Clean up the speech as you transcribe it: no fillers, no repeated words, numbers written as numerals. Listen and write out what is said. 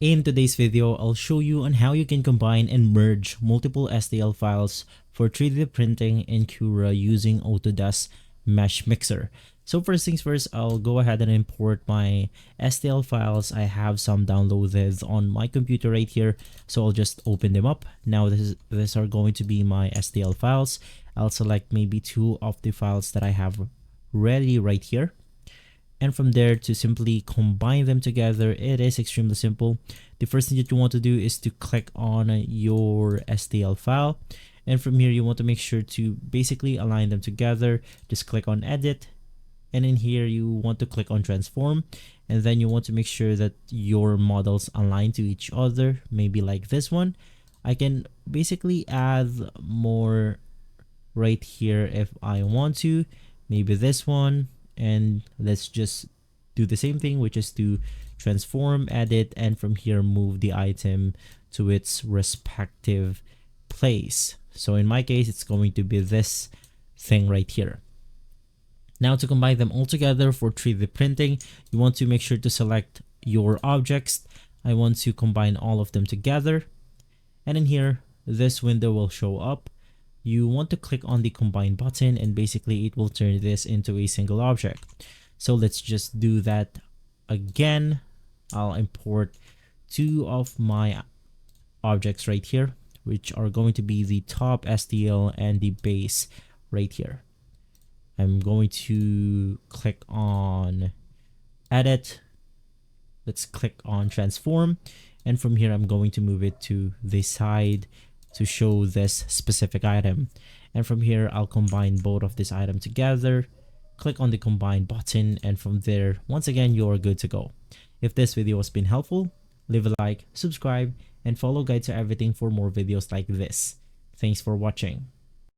In today's video, I'll show you on how you can combine and merge multiple STL files for 3D printing in Cura using Autodesk Meshmixer. So first things first, I'll go ahead and import my STL files. I have some downloaded on my computer right here, so I'll just open them up. Now these are going to be my STL files. I'll select maybe 2 of the files that I have ready right here. And from there, to simply combine them together, it is extremely simple. The first thing that you want to do is to click on your STL file. And from here, you want to make sure to basically align them together. Just click on edit. And in here, you want to click on transform. And then you want to make sure that your models align to each other, maybe like this one. I can basically add more right here if I want to, maybe this one. And let's just do the same thing, which is to transform, edit, and from here move the item to its respective place. So in my case, it's going to be this thing right here. Now to combine them all together for 3D printing, you want to make sure to select your objects. I want to combine all of them together. And in here, this window will show up. You want to click on the combine button and basically it will turn this into a single object. So let's just do that again. I'll import 2 of my objects right here, which are going to be the top STL and the base right here. I'm going to click on edit. Let's click on transform. And from here, I'm going to move it to the side to show this specific item. And from here, I'll combine both of this item together, click on the combine button, and from there, once again, you're good to go. If this video has been helpful, leave a like, subscribe, and follow Guide to Everything for more videos like this. Thanks for watching.